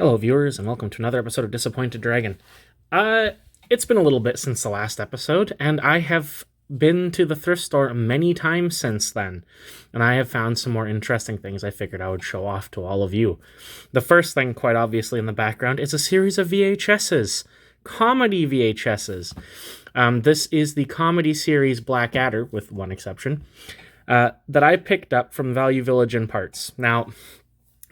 Hello, viewers, and welcome to another episode of Disappointed Dragon. It's been a little bit since the last episode, and I have been to the thrift store many times since then, and I have found some more interesting things I figured I would show off to all of you. The first thing, quite obviously in the background, is a series of VHSs. Comedy VHSs. This is the comedy series Blackadder, with one exception, that I picked up from Value Village in parts. Now,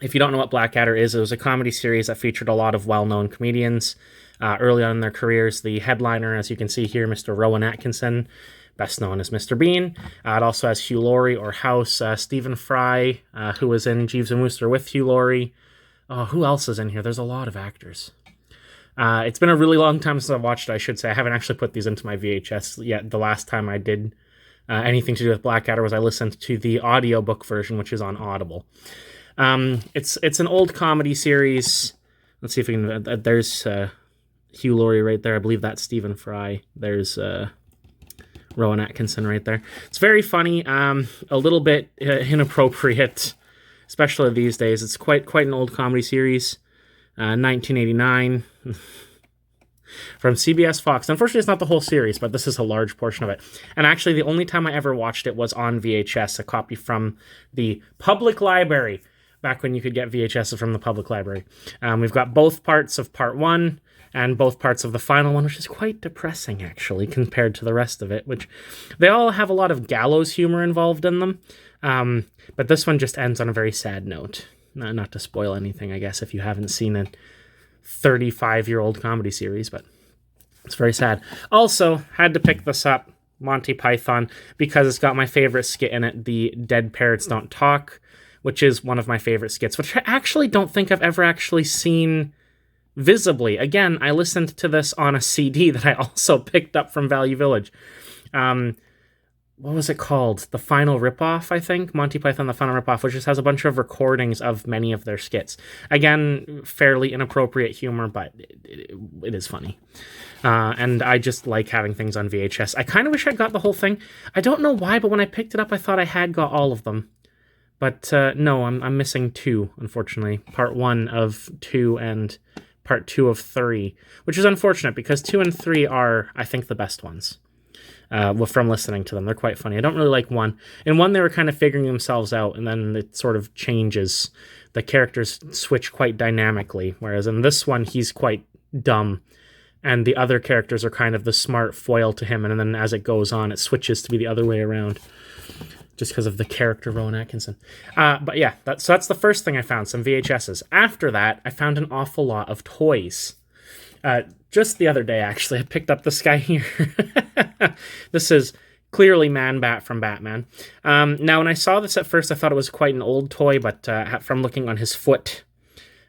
if you don't know what Blackadder is, it was a comedy series that featured a lot of well-known comedians early on in their careers. The headliner, as you can see here, Mr. Rowan Atkinson, best known as Mr. Bean. It also has Hugh Laurie or House, Stephen Fry, who was in Jeeves and Wooster with Hugh Laurie. Oh, who else is in here? There's a lot of actors. It's been a really long time since I've watched it, I should say. I haven't actually put these into my VHS yet. The last time I did anything to do with Blackadder was I listened to the audiobook version, which is on Audible. It's an old comedy series. Let's see if we can. There's Hugh Laurie right there. I believe that's Stephen Fry. There's Rowan Atkinson right there. It's very funny. A little bit inappropriate, especially these days. It's quite an old comedy series. 1989 from CBS Fox. Unfortunately, it's not the whole series, but this is a large portion of it. And actually, the only time I ever watched it was on VHS, a copy from the public library. Back when you could get VHS from the public library. We've got both parts of part one and both parts of the final one, which is quite depressing, actually, compared to the rest of it, which they all have a lot of gallows humor involved in them. But this one just ends on a very sad note. Not to spoil anything, I guess, if you haven't seen a 35-year-old comedy series, but it's very sad. Also, had to pick this up, Monty Python, because it's got my favorite skit in it, the Dead Parrots Don't Talk, which is one of my favorite skits, which I actually don't think I've ever actually seen visibly. Again, I listened to this on a CD that I also picked up from Value Village. What was it called? The Final Ripoff, I think? Monty Python, The Final Ripoff, which just has a bunch of recordings of many of their skits. Again, fairly inappropriate humor, but it is funny. And I just like having things on VHS. I kind of wish I got the whole thing. I don't know why, but when I picked it up, I thought I had got all of them. But no, I'm missing two, unfortunately. Part 1 of 2 and part 2 of 3, which is unfortunate because 2 and 3 are, I think, the best ones. From listening to them, they're quite funny. I don't really like 1. In 1, they were kind of figuring themselves out, and then it sort of changes. The characters switch quite dynamically, whereas in this one, he's quite dumb, and the other characters are kind of the smart foil to him, and then as it goes on, it switches to be the other way around. Just because of the character Rowan Atkinson. But yeah, that's the first thing I found, some VHSs. After that, I found an awful lot of toys. Just the other day, actually, I picked up this guy here. This is clearly Man-Bat from Batman. Now, when I saw this at first, I thought it was quite an old toy, but from looking on his foot,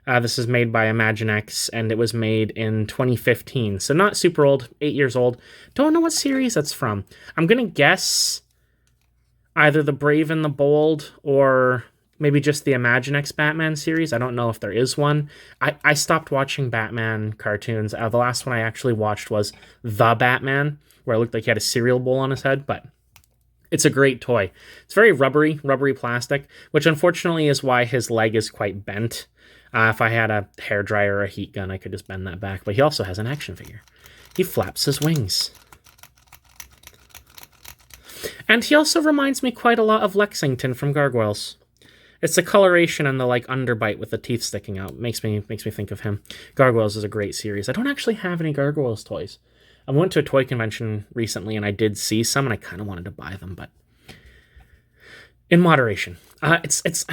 this is made by Imaginext, and it was made in 2015. So not super old, 8 years old. Don't know what series that's from. I'm going to guess either The Brave and the Bold or maybe just the Imaginext Batman series. I don't know if there is one. I stopped watching Batman cartoons. The last one I actually watched was The Batman, where it looked like he had a cereal bowl on his head, but it's a great toy. It's very rubbery plastic, which unfortunately is why his leg is quite bent. If I had a hairdryer or a heat gun, I could just bend that back. But he also has an action figure. He flaps his wings. And he also reminds me quite a lot of Lexington from Gargoyles. It's the coloration and the underbite with the teeth sticking out. Makes me think of him. Gargoyles is a great series. I don't actually have any Gargoyles toys. I went to a toy convention recently and I did see some and I kind of wanted to buy them, but in moderation. I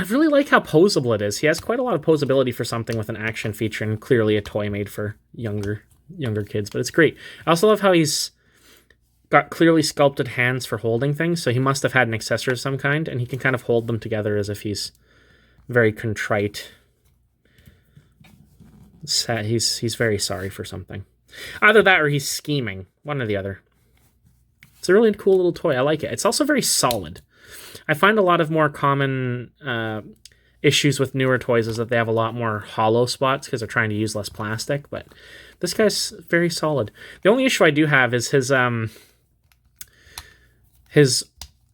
really like how posable it is. He has quite a lot of posability for something with an action feature and clearly a toy made for younger kids, but it's great. I also love how he's got clearly sculpted hands for holding things, so he must have had an accessory of some kind, and he can kind of hold them together as if he's very contrite. He's very sorry for something. Either that or he's scheming. One or the other. It's a really cool little toy. I like it. It's also very solid. I find a lot of more common issues with newer toys is that they have a lot more hollow spots because they're trying to use less plastic, but this guy's very solid. The only issue I do have is his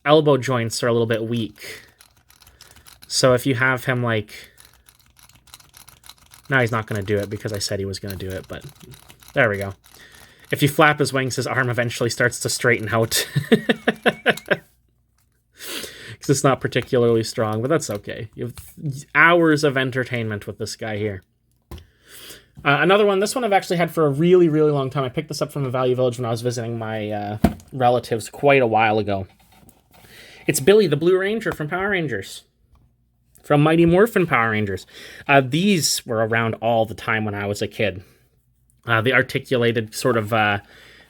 elbow joints are a little bit weak. So if you have him Now he's not going to do it because I said he was going to do it, but there we go. If you flap his wings, his arm eventually starts to straighten out. Because it's not particularly strong, but that's okay. You have hours of entertainment with this guy here. Another one, this one I've actually had for a really, really long time. I picked this up from the Value Village when I was visiting my relatives quite a while ago. It's Billy the Blue Ranger from Power Rangers. From Mighty Morphin Power Rangers. These were around all the time when I was a kid. The articulated sort of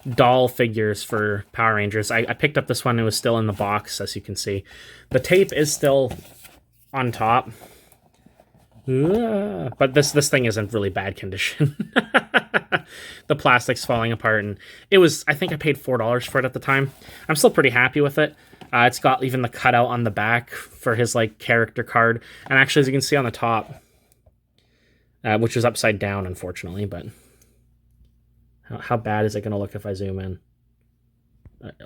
doll figures for Power Rangers. I picked up this one. It was still in the box, as you can see. The tape is still on top. But this thing is in really bad condition. The plastic's falling apart, and it was, I think I paid $4 for it at the time. I'm still pretty happy with it. It's got even the cutout on the back for his like character card, and actually, as you can see on the top, which is upside down, unfortunately, but how bad is it going to look if I zoom in?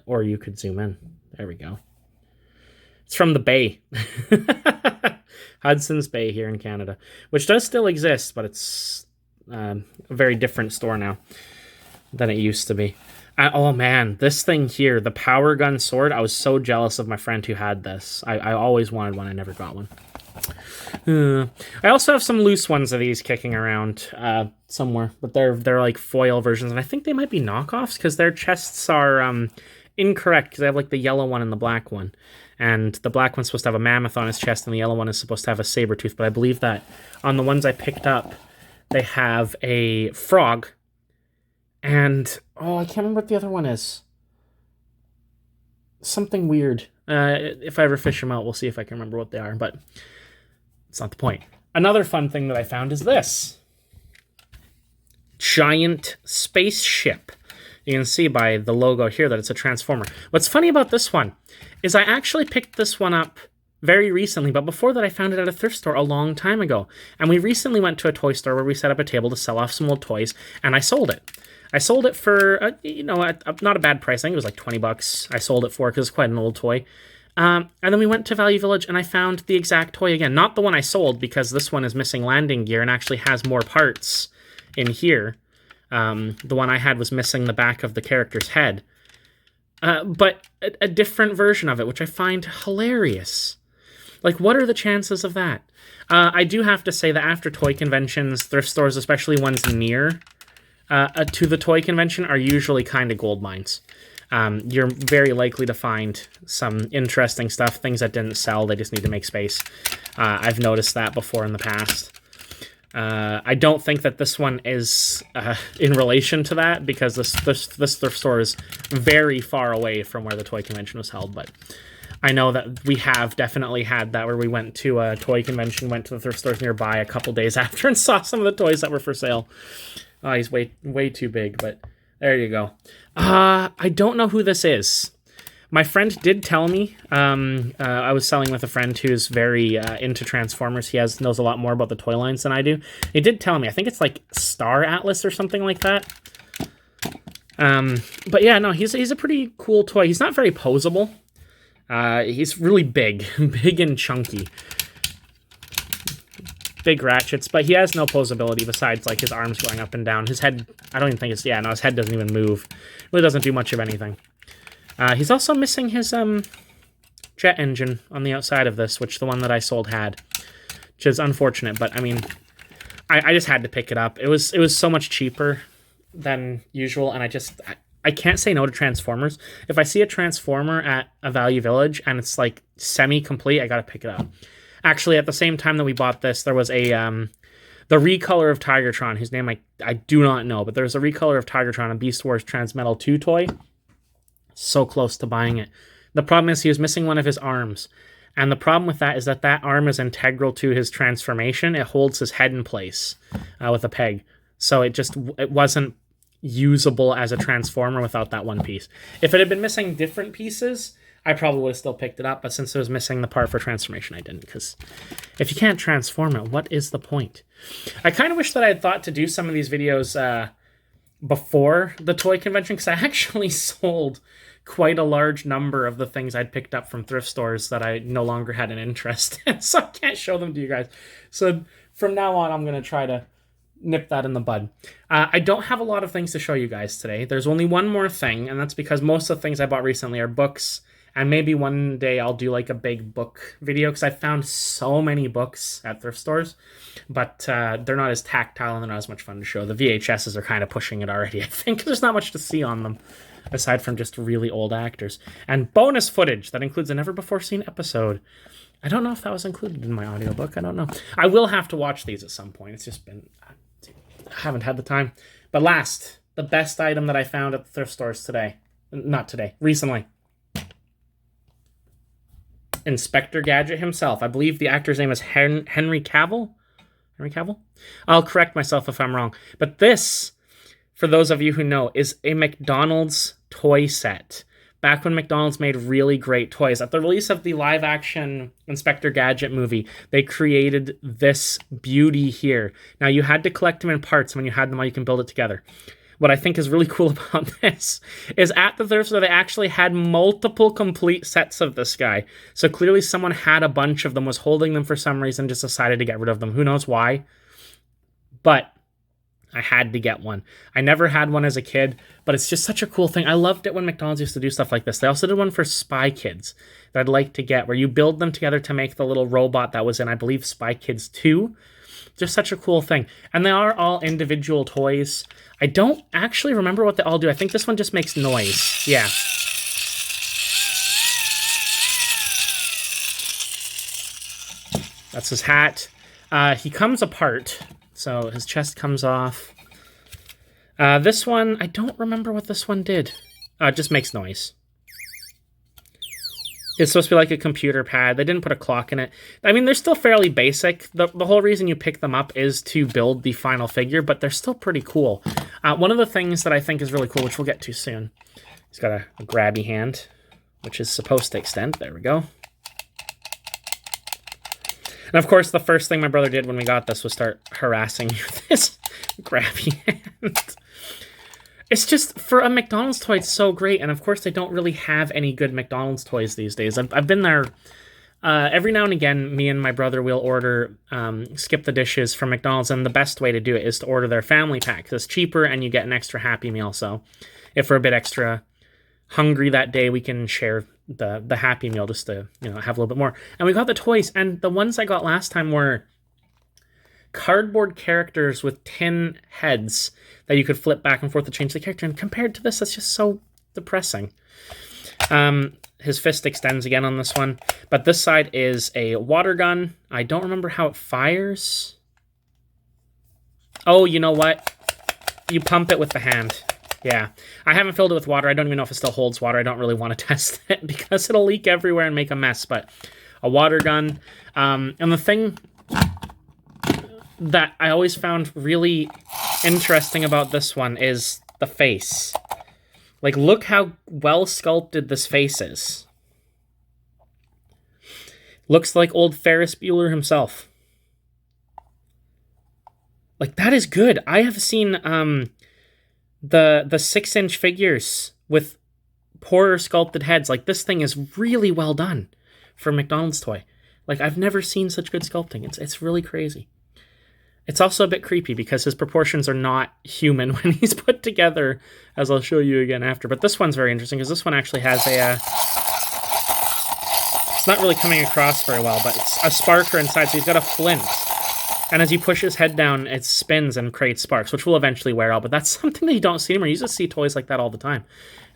Or you could zoom in. There we go. It's from the Bay. Hudson's Bay here in Canada, which does still exist, but it's a very different store now than it used to be. Oh man, this thing here, the Power Gun Sword, I was so jealous of my friend who had this. I always wanted one, I never got one. I also have some loose ones of these kicking around somewhere, but they're like foil versions, and I think they might be knockoffs because their chests are incorrect because they have like the yellow one and the black one. And the black one's supposed to have a mammoth on his chest, and the yellow one is supposed to have a saber tooth. But I believe that on the ones I picked up, they have a frog. And, I can't remember what the other one is. Something weird. If I ever fish them out, we'll see if I can remember what they are. But it's not the point. Another fun thing that I found is this. Giant spaceship. You can see by the logo here that it's a Transformer. What's funny about this one is I actually picked this one up very recently, but before that I found it at a thrift store a long time ago. And we recently went to a toy store where we set up a table to sell off some old toys, and I sold it. I sold it for, not a bad price. I think it was like $20 I sold it for because it's quite an old toy. And then we went to Value Village and I found the exact toy again. Not the one I sold because this one is missing landing gear and actually has more parts in here. The one I had was missing the back of the character's head. But a different version of it, which I find hilarious. Like, what are the chances of that? I do have to say that after toy conventions, thrift stores, especially ones near to the toy convention, are usually kind of gold mines. You're very likely to find some interesting stuff, things that didn't sell, they just need to make space. I've noticed that before in the past. I don't think that this one is in relation to that because this thrift store is very far away from where the toy convention was held, but I know that we have definitely had that where we went to a toy convention, went to the thrift stores nearby a couple days after and saw some of the toys that were for sale. Oh, he's way too big, but there you go. I don't know who this is. My friend did tell me, I was selling with a friend who's very into Transformers. He knows a lot more about the toy lines than I do. He did tell me, I think it's like Star Atlas or something like that. But yeah, no, he's a pretty cool toy. He's not very posable. He's really big, big and chunky. Big ratchets, but he has no posability besides like his arms going up and down. His head, I don't even think his head doesn't even move. Really doesn't do much of anything. He's also missing his jet engine on the outside of this, which the one that I sold had, which is unfortunate. But I mean, I just had to pick it up. It was so much cheaper than usual, and I can't say no to Transformers. If I see a Transformer at a Value Village and it's like semi-complete, I gotta pick it up. Actually, at the same time that we bought this, there was a the recolor of Tigertron, whose name I do not know, but there's a recolor of Tigertron, a Beast Wars Transmetal 2 toy. So close to buying it. The problem is he was missing one of his arms. And the problem with that is that arm is integral to his transformation. It holds his head in place with a peg. So it wasn't usable as a Transformer without that one piece. If it had been missing different pieces, I probably would have still picked it up. But since it was missing the part for transformation, I didn't. Because if you can't transform it, what is the point? I kind of wish that I had thought to do some of these videos before the toy convention, because I actually sold quite a large number of the things I'd picked up from thrift stores that I no longer had an interest in, so I can't show them to you guys. So from now on, I'm going to try to nip that in the bud. I don't have a lot of things to show you guys today. There's only one more thing, and that's because most of the things I bought recently are books, and maybe one day I'll do like a big book video, because I found so many books at thrift stores, but they're not as tactile and they're not as much fun to show. The VHSs are kind of pushing it already, I think. There's not much to see on them, aside from just really old actors. And bonus footage that includes a never-before-seen episode. I don't know if that was included in my audiobook. I don't know. I will have to watch these at some point. It's just been... I haven't had the time. But last, the best item that I found at the thrift stores today. Not today. Recently. Inspector Gadget himself. I believe the actor's name is Henry Cavill. Henry Cavill? I'll correct myself if I'm wrong. But this, for those of you who know, is a McDonald's toy set. Back when McDonald's made really great toys. At the release of the live-action Inspector Gadget movie, they created this beauty here. Now, you had to collect them in parts. When you had them all, you can build it together. What I think is really cool about this is at the thrift store, they actually had multiple complete sets of this guy. So clearly someone had a bunch of them, was holding them for some reason, just decided to get rid of them. Who knows why? But I had to get one. I never had one as a kid, but it's just such a cool thing. I loved it when McDonald's used to do stuff like this. They also did one for Spy Kids that I'd like to get, where you build them together to make the little robot that was in, I believe, Spy Kids 2. Just such a cool thing. And they are all individual toys. I don't actually remember what they all do. I think this one just makes noise. Yeah. That's his hat. He comes apart. So his chest comes off. This one, I don't remember what this one did. It just makes noise. It's supposed to be like a computer pad. They didn't put a clock in it. I mean, they're still fairly basic. The whole reason you pick them up is to build the final figure, but they're still pretty cool. One of the things that I think is really cool, which we'll get to soon, he's got a grabby hand, which is supposed to extend. There we go. And of course, the first thing my brother did when we got this was start harassing me with this grabby hand. It's just, for a McDonald's toy, it's so great. And of course, they don't really have any good McDonald's toys these days. I've been there every now and again. Me and my brother will order Skip the Dishes from McDonald's. And the best way to do it is to order their family pack, because it's cheaper and you get an extra Happy Meal. So if we're a bit extra hungry that day, we can share the Happy Meal just to, have a little bit more. And we got the toys, and the ones I got last time were cardboard characters with tin heads that you could flip back and forth to change the character. And compared to this, that's just so depressing. His fist extends again on this one, but this side is a water gun. I don't remember how it fires. Oh, you know what? You pump it with the hand. Yeah, I haven't filled it with water. I don't even know if it still holds water. I don't really want to test it because it'll leak everywhere and make a mess, but a water gun. And the thing that I always found really interesting about this one is the face. Like, look how well sculpted this face is. Looks like old Ferris Bueller himself. Like, that is good. I have seen the 6-inch figures with poorer sculpted heads. Like, this thing is really well done for a McDonald's toy. Like, I've never seen such good sculpting. It's really crazy. It's also a bit creepy because his proportions are not human when he's put together, as I'll show you again after. But this one's very interesting because this one actually has a... it's not really coming across very well, but it's a sparker inside, so he's got a flint. And as you push his head down, it spins and creates sparks, which will eventually wear out. But that's something that you don't see anymore. You just see toys like that all the time.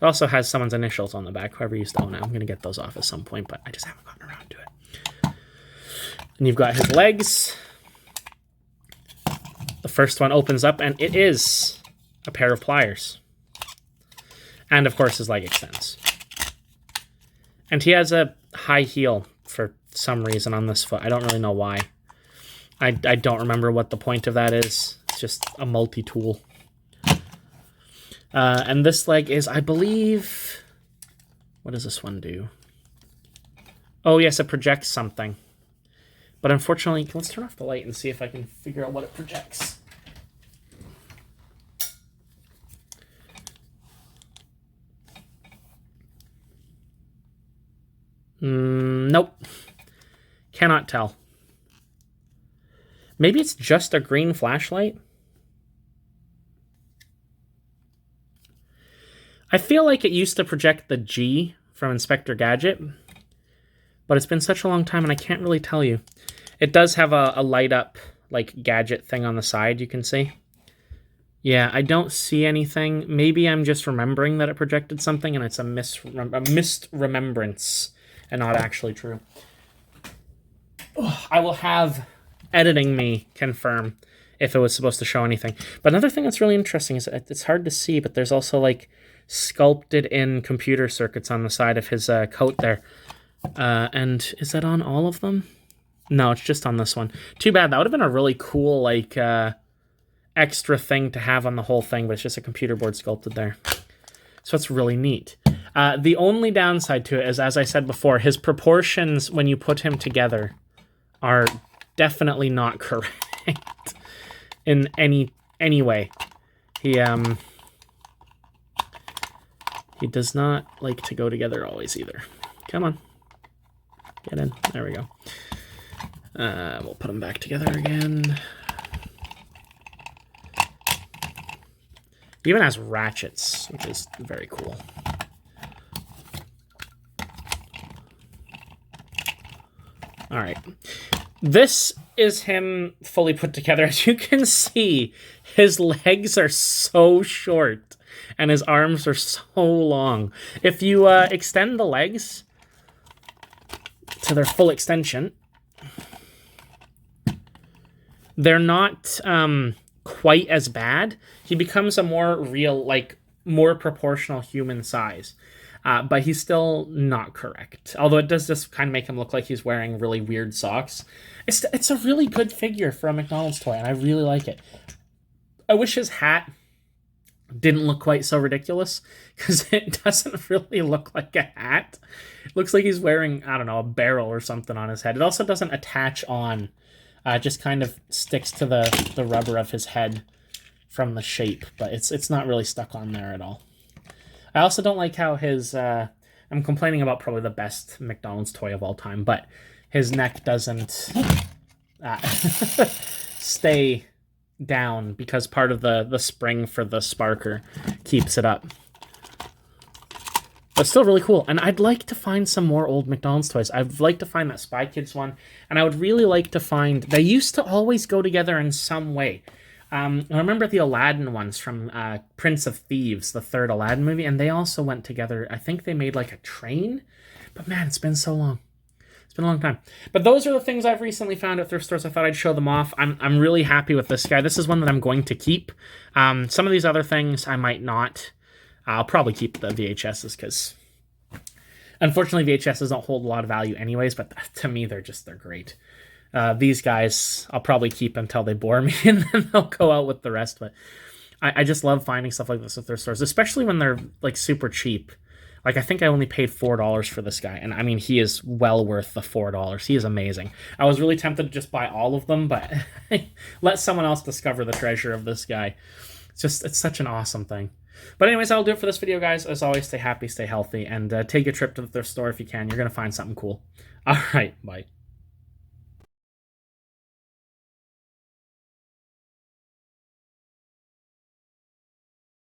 It also has someone's initials on the back, whoever used to own it. I'm going to get those off at some point, but I just haven't gotten around to it. And you've got his legs. The first one opens up, and it is a pair of pliers. And, of course, his leg extends. And he has a high heel for some reason on this foot. I don't really know why. I don't remember what the point of that is. It's just a multi-tool. And this leg is, I believe... what does this one do? Oh, yes, it projects something. But unfortunately, let's turn off the light and see if I can figure out what it projects. Nope. Cannot tell. Maybe it's just a green flashlight? I feel like it used to project the G from Inspector Gadget, but it's been such a long time and I can't really tell you. It does have a light up like gadget thing on the side, you can see. Yeah, I don't see anything. Maybe I'm just remembering that it projected something and it's a missed remembrance and not actually true. I will have editing me confirm if it was supposed to show anything. But another thing that's really interesting is it's hard to see, but there's also like sculpted in computer circuits on the side of his coat there. And is that on all of them? No, it's just on this one. Too bad. That would have been a really cool like extra thing to have on the whole thing, but it's just a computer board sculpted there. So it's really neat. The only downside to it is, as I said before, his proportions when you put him together are definitely not correct in any way. He does not like to go together always either. Come on. Get in. There we go. We'll put them back together again. He even has ratchets, which is very cool. All right. This is him fully put together. As you can see, his legs are so short and his arms are so long. If you extend the legs to their full extension, they're not quite as bad. He becomes a more real, like, more proportional human size. But he's still not correct. Although it does just kind of make him look like he's wearing really weird socks. It's a really good figure for a McDonald's toy, and I really like it. I wish his hat didn't look quite so ridiculous, because it doesn't really look like a hat. It looks like he's wearing, I don't know, a barrel or something on his head. It also doesn't attach on. Just kind of sticks to the rubber of his head from the shape, but it's not really stuck on there at all. I also don't like how his, I'm complaining about probably the best McDonald's toy of all time, but his neck doesn't stay down because part of the spring for the sparker keeps it up. But still really cool. And I'd like to find some more old McDonald's toys. I'd like to find that Spy Kids one, and I would really like to find, they used to always go together in some way. I remember the Aladdin ones from Prince of Thieves, the third Aladdin movie, and they also went together. I think they made like a train, but man, it's been so long. It's been a long time. But those are the things I've recently found at thrift stores. I thought I'd show them off. I'm really happy with this guy. This is one that I'm going to keep. Some of these other things I might not. I'll probably keep the VHSs because unfortunately VHSs don't hold a lot of value anyways, but to me they're great. These guys, I'll probably keep until they bore me, and then they'll go out with the rest. But I just love finding stuff like this at their stores, especially when they're like super cheap. Like I think I only paid $4 for this guy, and I mean he is well worth the $4. He is amazing. I was really tempted to just buy all of them, but let someone else discover the treasure of this guy. It's such an awesome thing. But anyways, that'll do it for this video, guys. As always, stay happy, stay healthy, and take a trip to the thrift store if you can. You're gonna find something cool. All right, bye.